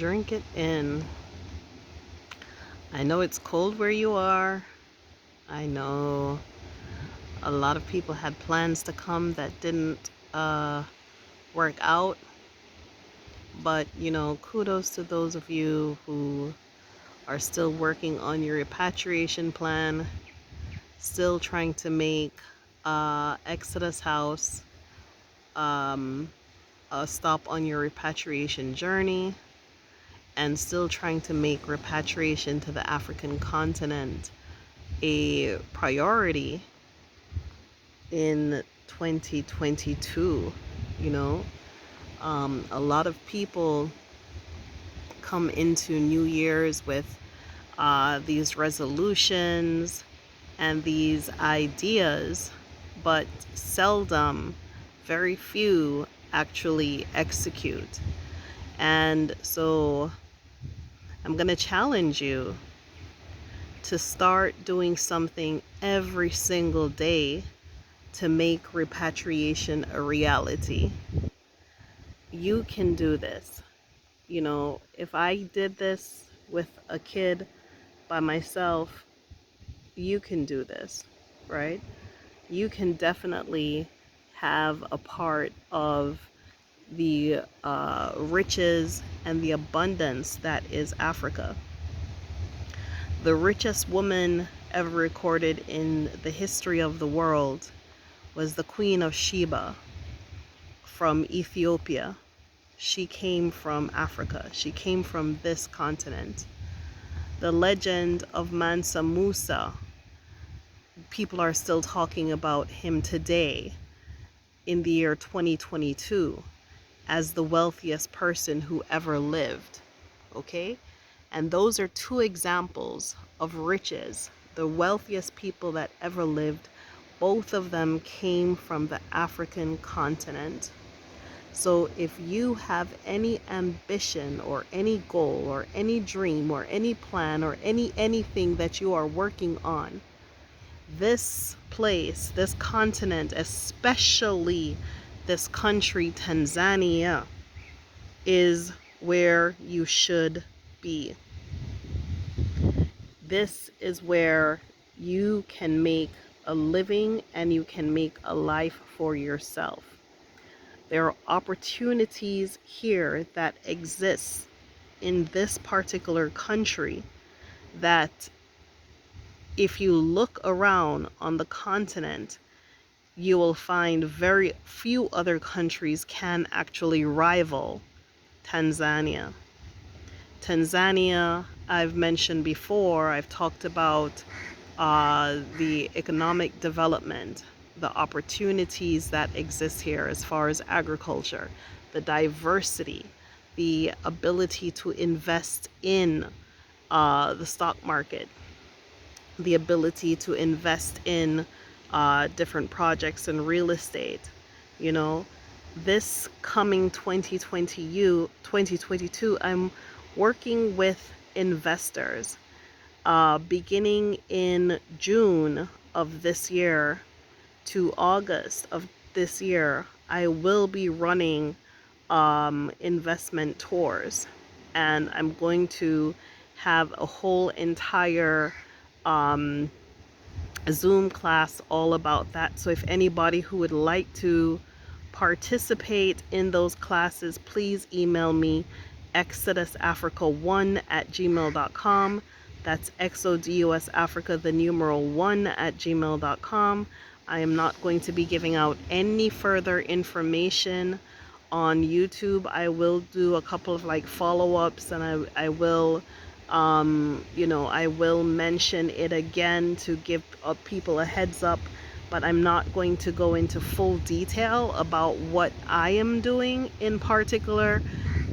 Drink it in. I know it's cold where you are. I know a lot of people had plans to come that didn't work out. But, kudos to those of you who are still working on your repatriation plan, still trying to make Exodus House a stop on your repatriation journey, and still trying to make repatriation to the African continent a priority in 2022. You know, a lot of people come into New Year's with these resolutions and these ideas, but seldom, very few actually execute. And so I'm going to challenge you to start doing something every single day to make repatriation a reality. You can do this. If I did this with a kid by myself, you can do this, right? You can definitely have a part of the riches and the abundance that is Africa. The richest woman ever recorded in the history of the world was the Queen of Sheba from Ethiopia. She came from Africa. She came from this continent. The legend of Mansa Musa, people are still talking about him today in the year 2022 as the wealthiest person who ever lived. Okay? And those are two examples of riches. The wealthiest people that ever lived, both of them came from the African continent. So if you have any ambition or any goal or any dream or any plan or anything that you are working on, this place, this continent, especially this country, Tanzania, is where you should be. This is where you can make a living and you can make a life for yourself. There are opportunities here that exist in this particular country that if you look around on the continent, you will find very few other countries can actually rival Tanzania. Tanzania, I've mentioned before, I've talked about the economic development, the opportunities that exist here as far as agriculture, the diversity, the ability to invest in the stock market, the ability to invest in different projects and real estate. This coming 2022, I'm working with investors. Beginning in June of this year to August of this year, I will be running investment tours, and I'm going to have a whole entire Zoom class all about that. So if anybody who would like to participate in those classes, please email me exodusafrica1@gmail.com. That's exodusafrica, the numeral 1 @gmail.com. I am not going to be giving out any further information on YouTube. I will do a couple of follow-ups, and I will I will mention it again to give people a heads up, but I'm not going to go into full detail about what I am doing in particular,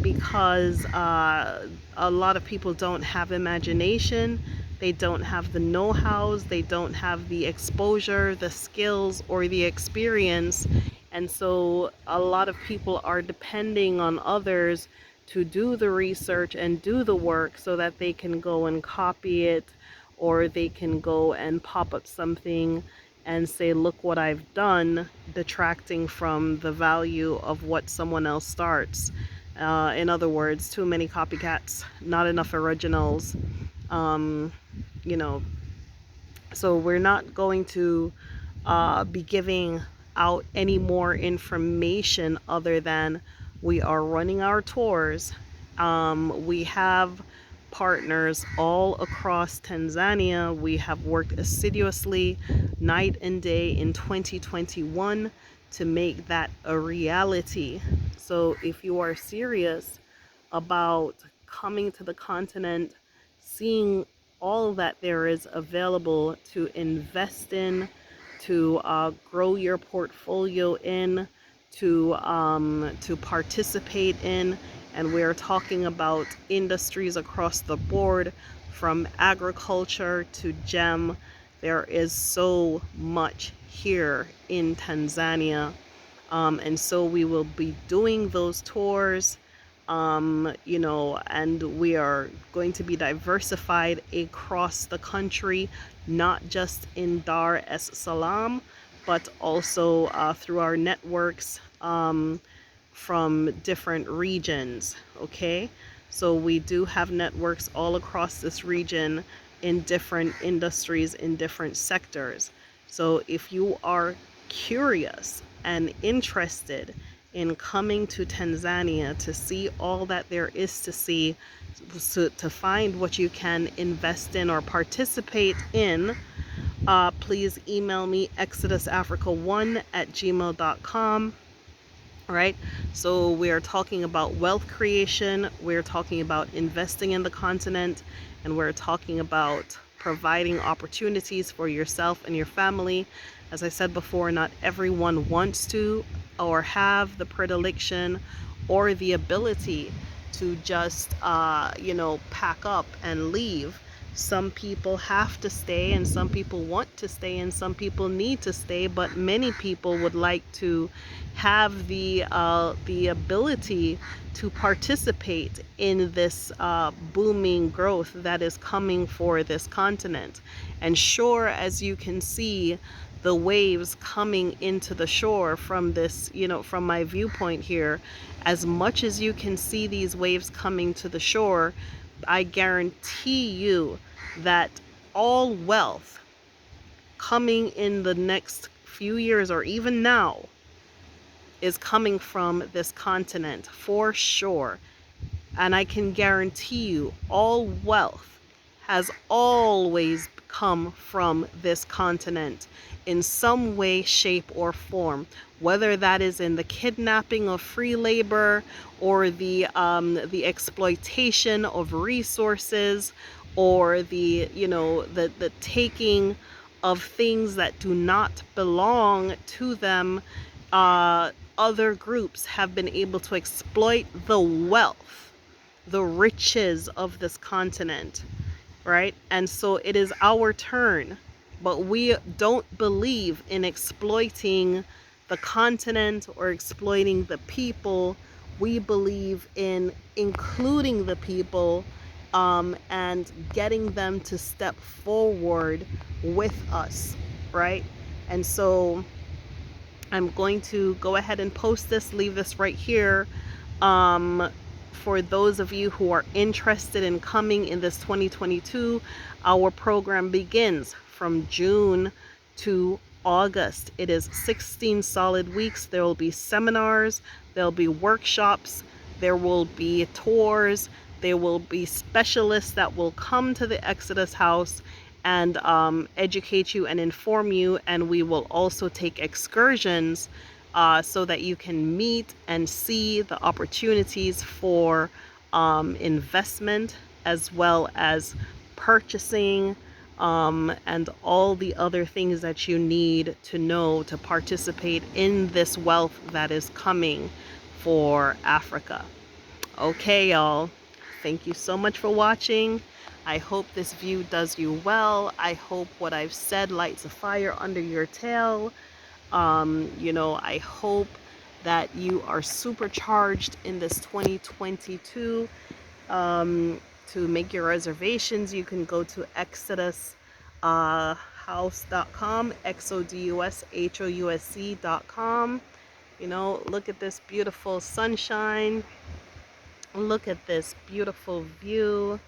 because a lot of people don't have imagination, they don't have the know-hows, they don't have the exposure, the skills, or the experience, and so a lot of people are depending on others to do the research and do the work so that they can go and copy it, or they can go and pop up something and say, look what I've done, detracting from the value of what someone else starts. In other words, too many copycats, not enough originals. Um, you know, so we're not going to be giving out any more information other than we are running our tours. We have partners all across Tanzania. We have worked assiduously night and day in 2021 to make that a reality. So if you are serious about coming to the continent, seeing all that there is available to invest in, to grow your portfolio in, to participate in, and we're talking about industries across the board, from agriculture to gem. There is so much here in Tanzania, and so we will be doing those tours, and we are going to be diversified across the country, not just in Dar es Salaam, but also through our networks from different regions. Okay, so we do have networks all across this region in different industries, in different sectors. So if you are curious and interested in coming to Tanzania to see all that there is to see, to find what you can invest in or participate in, please email me exodusafrica1@gmail.com. Right? So we are talking about wealth creation, we're talking about investing in the continent, and we're talking about providing opportunities for yourself and your family. As I said before, not everyone wants to or have the predilection or the ability to just, pack up and leave. Some people have to stay, and some people want to stay, and some people need to stay, but many people would like to have the ability to participate in this booming growth that is coming for this continent. And sure, as you can see, the waves coming into the shore from this, from my viewpoint here, as much as you can see these waves coming to the shore, I guarantee you that all wealth coming in the next few years or even now is coming from this continent for sure. And I can guarantee you all wealth has always come from this continent in some way, shape, or form, whether that is in the kidnapping of free labor or the exploitation of resources, or the taking of things that do not belong to them. Other groups have been able to exploit the wealth, the riches of this continent, right? And so it is our turn, but we don't believe in exploiting the continent or exploiting the people. We believe in including the people, and getting them to step forward with us, right? And so I'm going to go ahead and post this, leave this right here. For those of you who are interested in coming in this 2022, our program begins from June to August. It is 16 solid weeks. There will be seminars, there'll be workshops, there will be tours, there will be specialists that will come to the Exodus House and educate you and inform you, and we will also take excursions so that you can meet and see the opportunities for investment, as well as purchasing, and all the other things that you need to know to participate in this wealth that is coming for Africa. Okay, y'all. Thank you so much for watching. I hope this view does you well. I hope what I've said lights a fire under your tail. I hope that you are supercharged in this 2022. To make your reservations, you can go to exodushouse.com, exodushousc.com. Look at this beautiful sunshine. Look at this beautiful view.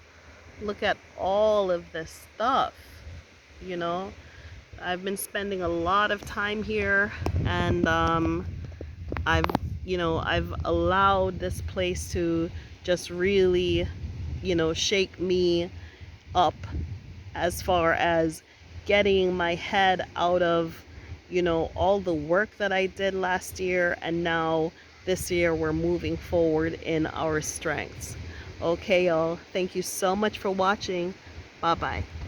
Look at all of this stuff, you know. I've been spending a lot of time here, and I've, I've allowed this place to just really, shake me up as far as getting my head out of, all the work that I did last year, and now this year we're moving forward in our strengths. Okay, y'all. Thank you so much for watching. Bye-bye.